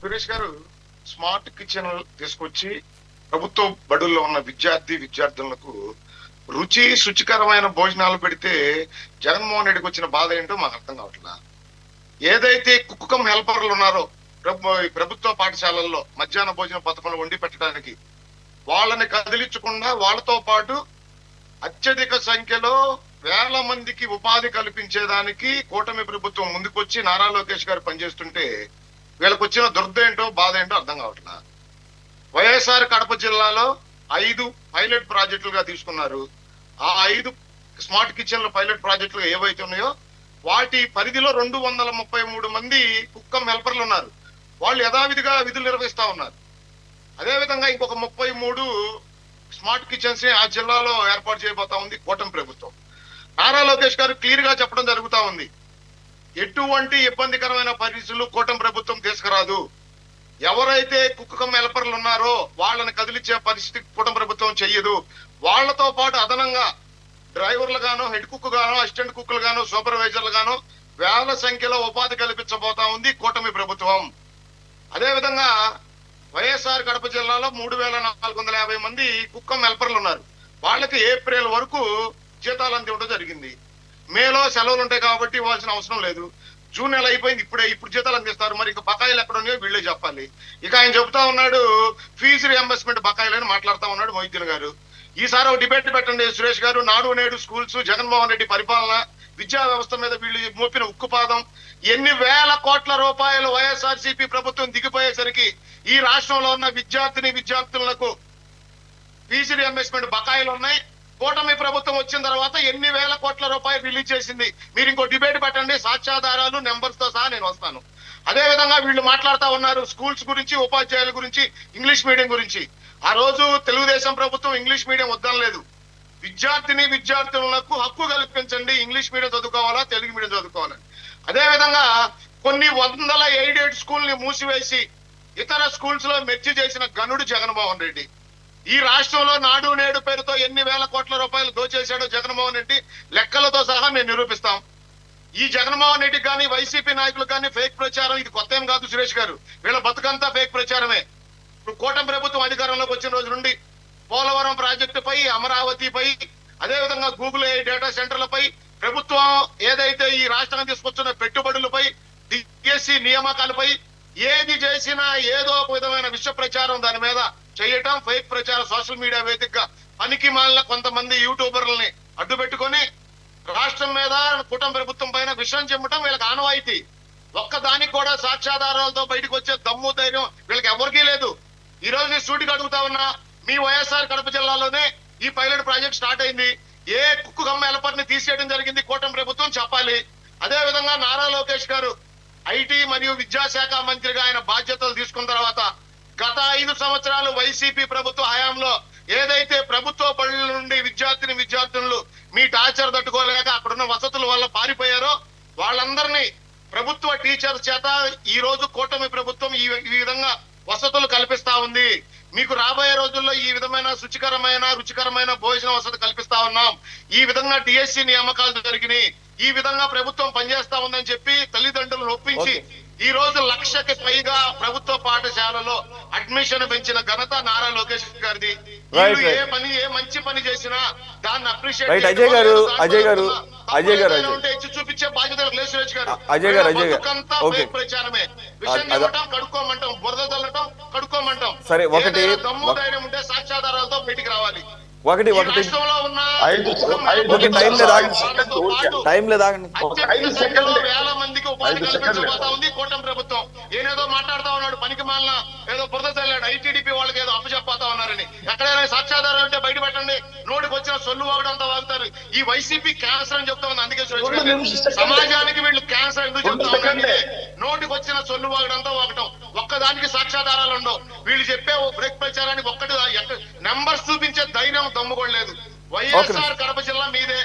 సురేష్ గారు smart kitchen తీసుకొచ్చి ప్రభుత్వ బడుల్లో ఉన్న విద్యార్థులకు శుచికరమైన భోజనాలు పెడితే జగన్మోహన్ రెడ్డికి వచ్చిన బాధ ఏంటో మాకు అర్థం కావట్లా. ఏదైతే కుక్కం హెల్పర్లు ఉన్నారో ప్రభుత్వ పాఠశాలల్లో మధ్యాహ్న భోజన పథకంలో వండి పెట్టడానికి వాళ్ళని కదిలించకుండా వాళ్ళతో పాటు అత్యధిక సంఖ్యలో వేల మందికి ఉపాధి కల్పించేదానికి కూటమి ప్రభుత్వం ముందుకొచ్చి నారా లోకేష్ గారు పనిచేస్తుంటే వీళ్ళకి వచ్చిన దుర్దేంటో బాధ ఏంటో అర్థం కావట్లా. వైఎస్ఆర్ కడప జిల్లాలో 5 పైలట్ ప్రాజెక్టులుగా తీసుకున్నారు. ఆ 5 స్మార్ట్ కిచెన్ల పైలట్ ప్రాజెక్టులు ఏవైతే ఉన్నాయో వాటి పరిధిలో 233 మంది కుక్కం హెల్పర్లు ఉన్నారు. వాళ్ళు యథావిధిగా విధులు నిర్వహిస్తా ఉన్నారు. అదేవిధంగా ఇంకొక 33 స్మార్ట్ కిచెన్స్ ని ఆ జిల్లాలో ఏర్పాటు చేయబోతా ఉంది కూటమి ప్రభుత్వం. నారా లోకేష్ గారు క్లియర్ గా చెప్పడం జరుగుతా ఉంది, ఎటువంటి ఇబ్బందికరమైన పరిస్థితులు కూటమి ప్రభుత్వం తీసుకురాదు. ఎవరైతే కుక్కం హెల్పర్లు ఉన్నారో వాళ్ళని కదిలించే పరిస్థితి కూటమి ప్రభుత్వం చెయ్యదు. వాళ్లతో పాటు అదనంగా డ్రైవర్లు గాను, హెడ్ కుక్ గాను, అసిస్టెంట్ కుక్కులు గాను, సూపర్వైజర్లు గాను వేల సంఖ్యలో ఉపాధి కల్పించబోతా ఉంది కూటమి ప్రభుత్వం. అదేవిధంగా వైఎస్ఆర్ కడప జిల్లాలో 3450 మంది కుక్కం హెల్పర్లు ఉన్నారు. వాళ్ళకి ఏప్రిల్ వరకు జీతాలు అందివ్వడం జరిగింది. మేలో సెలవులు ఉంటాయి కాబట్టి ఇవ్వాల్సిన అవసరం లేదు. జూన్ నెల అయిపోయింది, ఇప్పుడు జీతాలు అందిస్తారు. మరి ఇంకా బకాయిలు ఎక్కడ ఉన్నాయో వీళ్ళే చెప్పాలి. ఇక ఆయన చెబుతా ఉన్నాడు ఫీజు రియంబర్స్మెంట్ బకాయిలని మాట్లాడుతా ఉన్నాడు మొహిద్దీన్ గారు. ఈసారి ఒక డిబేట్ పెట్టండి సురేష్ గారు. నాడు నేడు స్కూల్స్, జగన్మోహన్ రెడ్డి పరిపాలన, విద్యా వ్యవస్థ మీద వీళ్ళు మోపిన ఉక్కుపాదం, ఎన్ని వేల కోట్ల రూపాయలు వైఎస్ఆర్సీపీ ప్రభుత్వం దిగిపోయేసరికి ఈ రాష్ట్రంలో ఉన్న విద్యార్థులకు ఫీజు రియంబర్స్మెంట్ బకాయిలు ఉన్నాయి. కూటమి ప్రభుత్వం వచ్చిన తర్వాత ఎన్ని వేల కోట్ల రూపాయలు రిలీజ్ చేసింది. మీరు ఇంకో డిబేట్ పెట్టండి, సాక్ష్యాధారాలు నెంబర్స్ తో సహా నేను వస్తాను. అదే విధంగా వీళ్ళు మాట్లాడుతా ఉన్నారు స్కూల్స్ గురించి, ఉపాధ్యాయుల గురించి, ఇంగ్లీష్ మీడియం గురించి. ఆ రోజు తెలుగుదేశం ప్రభుత్వం ఇంగ్లీష్ మీడియం వద్దనలేదు. విద్యార్థులకు హక్కు కల్పించండి, ఇంగ్లీష్ మీడియం చదువుకోవాలా, తెలుగు మీడియం చదువుకోవాలని. అదే విధంగా కొన్ని వందల ఎయిడెడ్ స్కూల్ ని మూసివేసి ఇతర స్కూల్స్ లో మెర్జి చేసిన గనుడు జగన్మోహన్ రెడ్డి. ఈ రాష్ట్రంలో నాడు నేడు పేరుతో ఎన్ని వేల కోట్ల రూపాయలు దోచేశాడో జగన్మోహన్ రెడ్డి లెక్కలతో సహా మేము నిరూపిస్తాం. ఈ జగన్మోహన్ రెడ్డి కానీ వైసీపీ నాయకులు కానీ ఫేక్ ప్రచారం ఇది కొత్త ఏం కాదు సురేష్ గారు. వీళ్ళ బతుకంతా ఫేక్ ప్రచారమే. ఇప్పుడు కూటమి ప్రభుత్వం అధికారంలోకి వచ్చిన రోజు నుండి పోలవరం ప్రాజెక్టుపై, అమరావతిపై, అదేవిధంగా గూగుల్ డేటా సెంటర్లపై, ప్రభుత్వం ఏదైతే ఈ రాష్ట్రాన్ని తీసుకొచ్చిన పెట్టుబడులపై, డిఎస్సి నియామకాలపై ఏది చేసినా ఏదో ఒక విధమైన విష ప్రచారం దాని మీద చేయటం, ఫేక్ ప్రచారం సోషల్ మీడియా వేదికగా పనికి మాలిన కొంతమంది యూట్యూబర్లని అడ్డు పెట్టుకొని రాష్ట్రం మీద కూటమి ప్రభుత్వం పైన విషయం చెమ్మటం వీళ్ళకి ఆనవాయితీ. ఒక్కదానికి కూడా సాక్ష్యాధారాలతో బయటకు వచ్చే దమ్ము ధైర్యం వీళ్ళకి ఎవరికీ లేదు. ఈ రోజు నేను సూటిగా అడుగుతా ఉన్నా, మీ వైఎస్ఆర్ కడప జిల్లాలోనే ఈ పైలట్ ప్రాజెక్ట్ స్టార్ట్ అయింది. ఏ కుక్కం హెల్పర్ ని తీసేయడం జరిగింది కూటమి ప్రభుత్వం చెప్పాలి. అదే విధంగా నారా లోకేష్ గారు ఐటీ మరియు విద్యాశాఖ మంత్రిగా ఆయన బాధ్యతలు తీసుకున్న తర్వాత గత 5 సంవత్సరాలు వైసీపీ ప్రభుత్వ హయాంలో ఏదైతే ప్రభుత్వ బడుల నుండి విద్యార్థులు మీ టార్చర్ తట్టుకోలేక అక్కడున్న వసతుల వల్ల పారిపోయారో వాళ్ళందరినీ ప్రభుత్వ టీచర్స్ చేత ఈ రోజు కూటమి ప్రభుత్వం ఈ విధంగా వసతులు కల్పిస్తా ఉంది. మీకు రాబోయే రోజుల్లో ఈ విధమైన రుచికరమైన భోజన వసతి కల్పిస్తా ఉన్నాం. ఈ విధంగా డిఎస్సి నియామకాలు జరిగినాయి. ఈ విధంగా ప్రభుత్వం పనిచేస్తా ఉందని చెప్పి తల్లిదండ్రులను ఒప్పించి ఈ రోజు 1,00,000కి పైగా ప్రభుత్వ పాఠశాలలో అడ్మిషన్ పెంచిన ఘనత నారా లోకేష్ గారిది. ఏ మంచి పని చేసినా దాన్ని అప్రిషియేట్ చూపించే బాధ్యత సురేష్ గారు. ప్రచారమే విషయం చెప్పటం, కడుక్కోమంటాం, బురద చల్లటం, కడుక్కోమంటాం. సరే, ఒకటి దమ్ము ధైర్యం ఉంటే సాక్ష్యాధారాలతో బయటికి రావాలి. ఒకటి టైం లేదా వేల మందికి ఉపాధి కల్పించబోతా ఉంది కూటమి ప్రభుత్వం. ఏనేదో మాట్లాడుతా ఉన్నాడు, పనికి మాలిన ఏదో బురద చల్లాడు, ఐటీడీపీ వాళ్ళకి ఏదో అప్పచెప్పోతా ఉన్నారని. ఎక్కడైనా సాక్ష్యాధారాలు ఉంటే బయట పెట్టండి. నోటికి వచ్చిన సొల్లు వాగడంతా వాగుతారు. ఈ వైసీపీ క్యాన్సర్ అని చెప్తా ఉంది. అందుకే సమాజానికి వీళ్ళు క్యాన్సర్ ఎందుకు చెప్తా ఉన్నారంటే నోటికి వచ్చిన సొల్లు వాగడంతా వాగటం, ఒక్కదానికి సాక్ష్యాధారాలు ఉండవు. వీళ్ళు చెప్పే బ్రేక్ ప్రచారానికి ఒక్కటి నెంబర్స్ చూపించే ధైర్యం దమ్ముకోలేదు. వైఎస్ఆర్ కడప జిల్లా మీదే.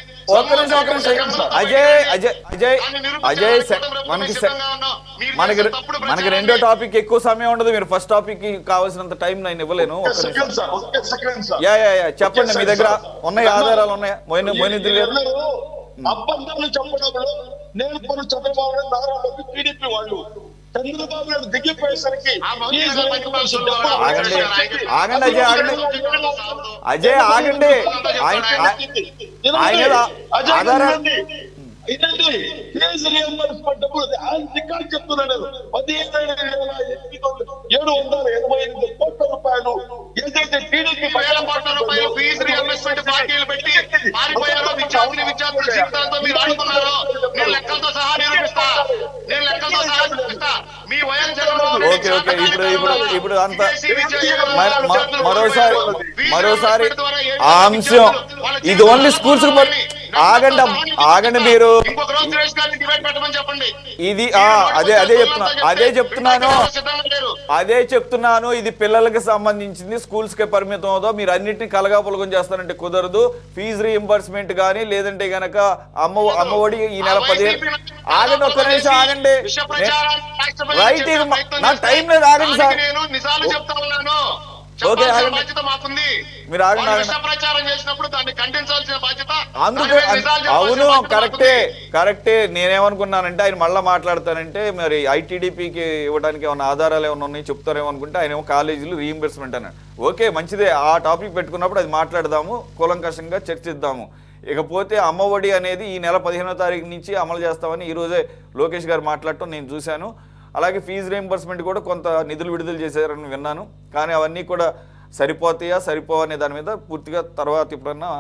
మనకి రెండో టాపిక్ ఎక్కువ సమయం ఉండదు. మీరు ఫస్ట్ టాపిక్ కి కావాల్సినంత టైం నేను ఇవ్వలేను. చెప్పండి, మీ దగ్గర ఉన్నాయి ఆధారాలు ఉన్నాయా? మొయినుద్దీన్ గారు అబద్ధాలు చెప్పడంలో నేను చంద్రబాబు నాయుడు టీడీపీ వాళ్ళు చంద్రబాబు నాయుడు దిగిపోయేసరికి ఆ మౌని గారు పనికి మనుషులు ఆగండి ఆగండి అజయ్ ఆగండి అజయ్ ఆగండి ఆయన ఆధారాలు ఇదండి ఫీజు రియంబర్స్మెంట్ రికార్డు చెప్తున్నాను 17,785 కోట్ల రూపాయలు ఏదైతే టీడీపీ వేల కోట్ల రూపాయలు ఫీజు రియంబర్స్మెంట్ బాకీలు పెట్టి పారిపోయారో విద్యార్థుల జీవితాలతో మీరు ఆడుకున్నారో నేను లెక్కలతో సహా నిరూపిస్తా మీ వయసు ఓకే ఓకే ఇప్పుడు అంత మరోసారి ఆ అంశం ఇది ఓన్లీ స్కూల్స్ ఆగండి ఆగండి మీరు ఇది అదే చెప్తున్నాను ఇది పిల్లలకి సంబంధించింది స్కూల్స్ కి పరిమితం అవుదో మీరు అన్నిటిని కలగాపులగం చేస్తారంటే కుదరదు ఫీజు రీఎంబర్స్మెంట్ కానీ లేదంటే గనక అమ్మఒడి ఈ నెల 15 ఆగండి ఒక్క నిమిషం ఆగండి రైట్ నా టైం లేదు ఆగండి సార్ ఓకే మీరు అందుకే అవును కరెక్టే నేనేమనుకున్నానంటే ఆయన మళ్ళీ మాట్లాడతానంటే మరి ఐటీడీపీకి ఇవ్వడానికి ఏమైనా ఆధారాలు ఏమైనా ఉన్నాయి చెప్తారేమో అనుకుంటే ఆయన ఏమో కాలేజీలు రీఎంబర్స్మెంట్ అన్నాడు ఓకే మంచిదే ఆ టాపిక్ పెట్టుకున్నప్పుడు అది మాట్లాడదాము కూలంకషంగా చర్చిద్దాము ఇకపోతే అమ్మఒడి అనేది ఈ నెల 15వ తారీఖు నుంచి అమలు చేస్తామని ఈరోజే లోకేష్ గారు మాట్లాడటం నేను చూశాను అలాగే ఫీజు రీఎంబర్స్మెంట్ కూడా కొంత నిధులు విడుదల చేశారని విన్నాను కానీ అవన్నీ కూడా సరిపోతాయా సరిపోవనే దాని మీద పూర్తిగా తర్వాత ఎప్పుడన్నా